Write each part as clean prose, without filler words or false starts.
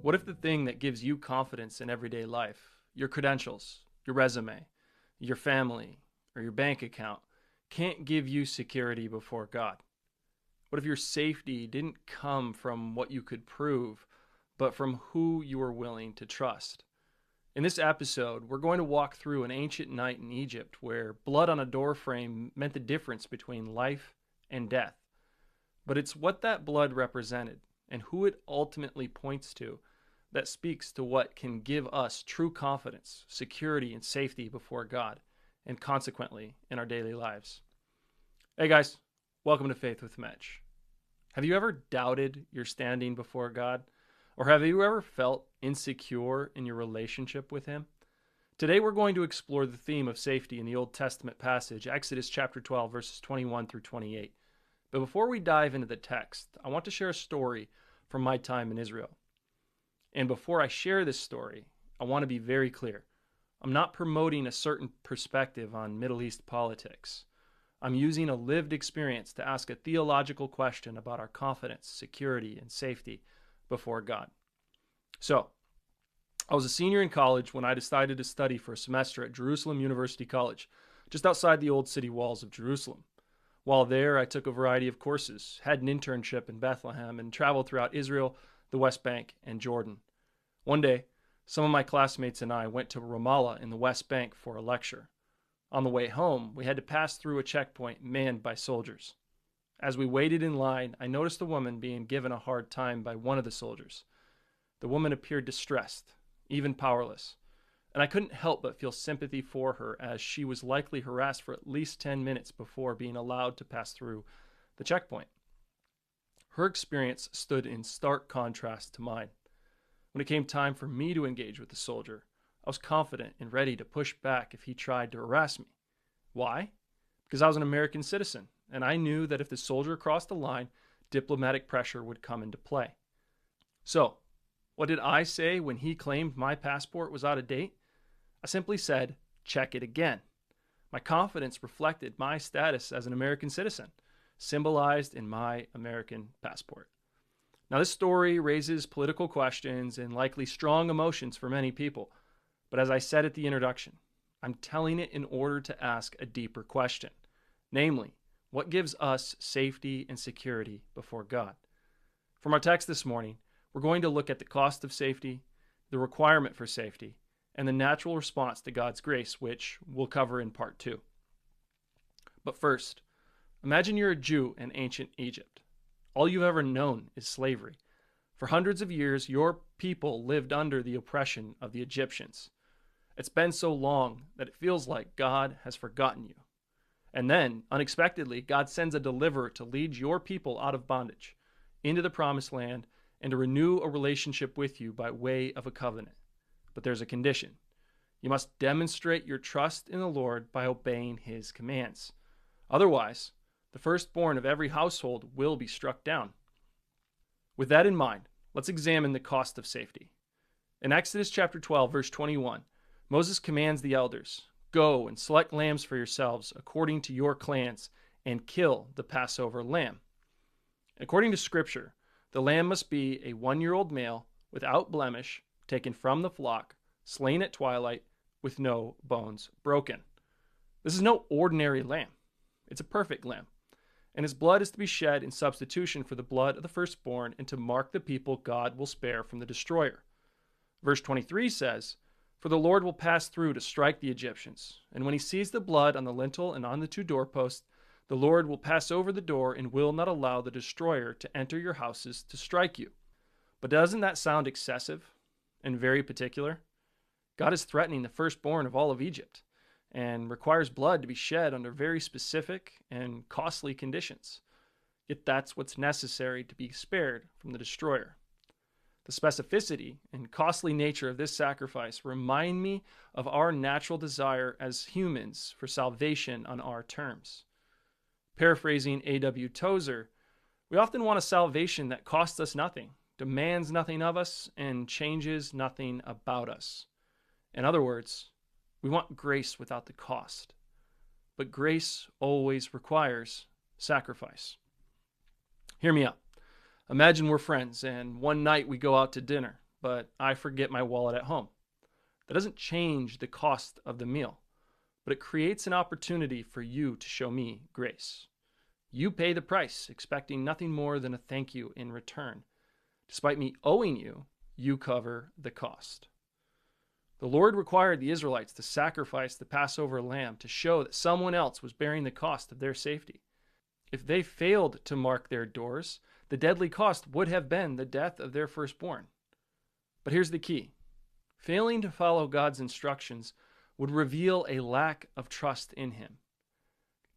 What if the thing that gives you confidence in everyday life, your credentials, your resume, your family, or your bank account, can't give you security before God? What if your safety didn't come from what you could prove, but from who you were willing to trust? In this episode, we're going to walk through an ancient night in Egypt where blood on a doorframe meant the difference between life and death. But it's what that blood represented and who it ultimately points to that speaks to what can give us true confidence, security, and safety before God, and consequently in our daily lives. Hey guys, welcome to Faith with Mitch. Have you ever doubted your standing before God? Or have you ever felt insecure in your relationship with Him? Today we're going to explore the theme of safety in the Old Testament passage, Exodus chapter 12, verses 21 through 28. But before we dive into the text, I want to share a story from my time in Israel. And before I share this story, I want to be very clear. I'm not promoting a certain perspective on Middle East politics. I'm using a lived experience to ask a theological question about our confidence, security, and safety before God. So, I was a senior in college when I decided to study for a semester at Jerusalem University College, just outside the old city walls of Jerusalem. While there, I took a variety of courses, had an internship in Bethlehem, and traveled throughout Israel, the West Bank, and Jordan. One day, some of my classmates and I went to Ramallah in the West Bank for a lecture. On the way home, we had to pass through a checkpoint manned by soldiers. As we waited in line, I noticed a woman being given a hard time by one of the soldiers. The woman appeared distressed, even powerless, and I couldn't help but feel sympathy for her as she was likely harassed for at least 10 minutes before being allowed to pass through the checkpoint. Her experience stood in stark contrast to mine. When it came time for me to engage with the soldier, I was confident and ready to push back if he tried to harass me. Why? Because I was an American citizen, and I knew that if the soldier crossed the line, diplomatic pressure would come into play. So, what did I say when he claimed my passport was out of date? I simply said, check it again. My confidence reflected my status as an American citizen, symbolized in my American passport. Now, this story raises political questions and likely strong emotions for many people. But as I said at the introduction, I'm telling it in order to ask a deeper question. Namely, what gives us safety and security before God? From our text this morning, we're going to look at the cost of safety, the requirement for safety, and the natural response to God's grace, which we'll cover in part 2. But first, imagine you're a Jew in ancient Egypt. All you've ever known is slavery. For hundreds of years, your people lived under the oppression of the Egyptians. It's been so long that it feels like God has forgotten you. And then, unexpectedly, God sends a deliverer to lead your people out of bondage, into the promised land, and to renew a relationship with you by way of a covenant. But there's a condition. You must demonstrate your trust in the Lord by obeying His commands. Otherwise, the firstborn of every household will be struck down. With that in mind, let's examine the cost of safety. In Exodus chapter 12, verse 21, Moses commands the elders, "Go and select lambs for yourselves according to your clans and kill the Passover lamb." According to Scripture, the lamb must be a 1-year-old male without blemish, taken from the flock, slain at twilight, with no bones broken. This is no ordinary lamb. It's a perfect lamb. And his blood is to be shed in substitution for the blood of the firstborn and to mark the people God will spare from the destroyer. Verse 23 says, "For the Lord will pass through to strike the Egyptians, and when He sees the blood on the lintel and on the 2 doorposts, the Lord will pass over the door and will not allow the destroyer to enter your houses to strike you." But doesn't that sound excessive and very particular? God is threatening the firstborn of all of Egypt and requires blood to be shed under very specific and costly conditions. Yet that's what's necessary to be spared from the destroyer. The specificity and costly nature of this sacrifice remind me of our natural desire as humans for salvation on our terms. Paraphrasing A.W. Tozer, we often want a salvation that costs us nothing, demands nothing of us, and changes nothing about us. In other words, we want grace without the cost. But grace always requires sacrifice. Hear me out. Imagine we're friends, and one night we go out to dinner. but I forget my wallet at home. That doesn't change the cost of the meal, but it creates an opportunity for you to show me grace. You pay the price, expecting nothing more than a thank you in return. Despite me owing you, you cover the cost. The Lord required the Israelites to sacrifice the Passover lamb to show that someone else was bearing the cost of their safety. If they failed to mark their doors, the deadly cost would have been the death of their firstborn. But here's the key. Failing to follow God's instructions would reveal a lack of trust in Him.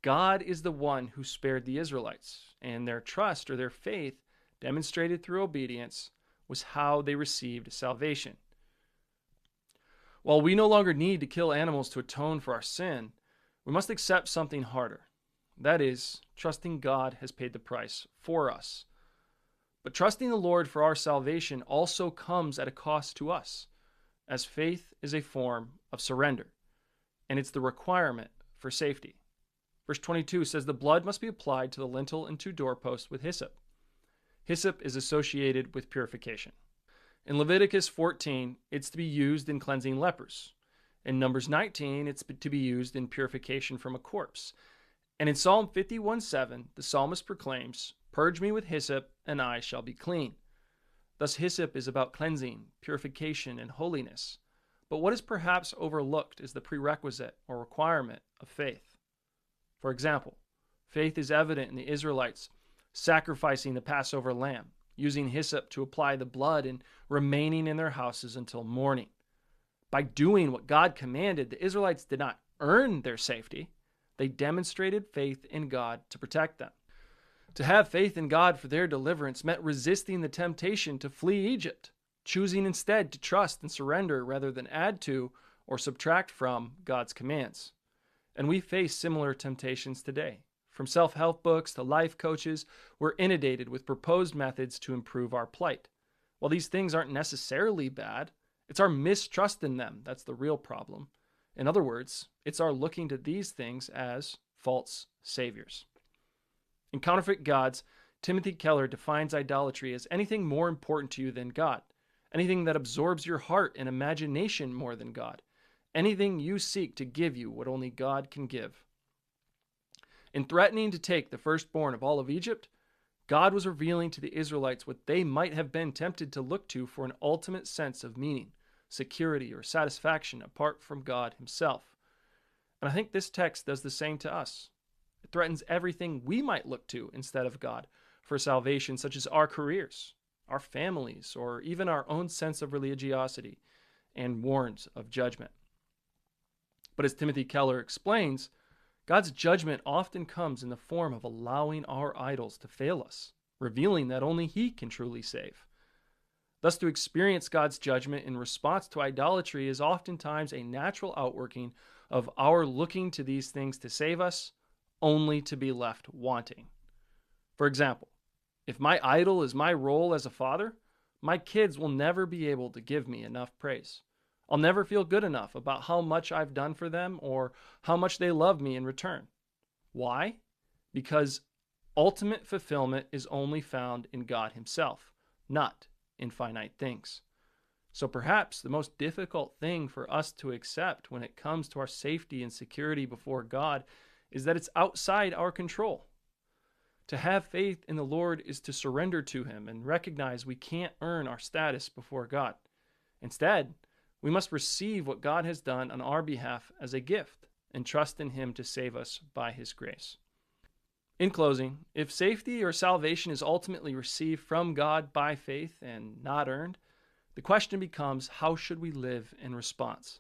God is the one who spared the Israelites, and their trust or their faith, demonstrated through obedience, was how they received salvation. While we no longer need to kill animals to atone for our sin, we must accept something harder. That is, trusting God has paid the price for us. But trusting the Lord for our salvation also comes at a cost to us, as faith is a form of surrender, and it's the requirement for safety. Verse 22 says the blood must be applied to the lintel and 2 doorposts with hyssop. Hyssop is associated with purification. In Leviticus 14, it's to be used in cleansing lepers. In Numbers 19, it's to be used in purification from a corpse. And in Psalm 51:7, the psalmist proclaims, "Purge me with hyssop, and I shall be clean." Thus, hyssop is about cleansing, purification, and holiness. But what is perhaps overlooked is the prerequisite or requirement of faith. For example, faith is evident in the Israelites sacrificing the Passover lamb, using hyssop to apply the blood and remaining in their houses until morning. By doing what God commanded, the Israelites did not earn their safety. They demonstrated faith in God to protect them. To have faith in God for their deliverance meant resisting the temptation to flee Egypt, choosing instead to trust and surrender rather than add to or subtract from God's commands. And we face similar temptations today. From self-help books to life coaches, we're inundated with proposed methods to improve our plight. While these things aren't necessarily bad, it's our mistrust in them that's the real problem. In other words, it's our looking to these things as false saviors. In Counterfeit Gods, Timothy Keller defines idolatry as anything more important to you than God, anything that absorbs your heart and imagination more than God, anything you seek to give you what only God can give. In threatening to take the firstborn of all of Egypt, God was revealing to the Israelites what they might have been tempted to look to for an ultimate sense of meaning, security, or satisfaction apart from God Himself. And I think this text does the same to us. It threatens everything we might look to instead of God for salvation, such as our careers, our families, or even our own sense of religiosity, and warns of judgment. But as Timothy Keller explains, God's judgment often comes in the form of allowing our idols to fail us, revealing that only He can truly save. Thus, to experience God's judgment in response to idolatry is oftentimes a natural outworking of our looking to these things to save us, only to be left wanting. For example, if my idol is my role as a father, my kids will never be able to give me enough praise. I'll never feel good enough about how much I've done for them or how much they love me in return. Why? Because ultimate fulfillment is only found in God Himself, not in finite things. So perhaps the most difficult thing for us to accept when it comes to our safety and security before God is that it's outside our control. To have faith in the Lord is to surrender to Him and recognize we can't earn our status before God. Instead, we must receive what God has done on our behalf as a gift and trust in Him to save us by His grace. In closing, if safety or salvation is ultimately received from God by faith and not earned, the question becomes, how should we live in response?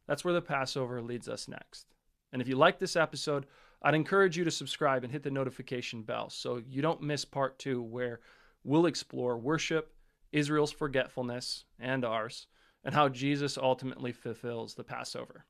That's where the Passover leads us next. And if you like this episode, I'd encourage you to subscribe and hit the notification bell so you don't miss part 2, where we'll explore worship, Israel's forgetfulness, and ours, and how Jesus ultimately fulfills the Passover.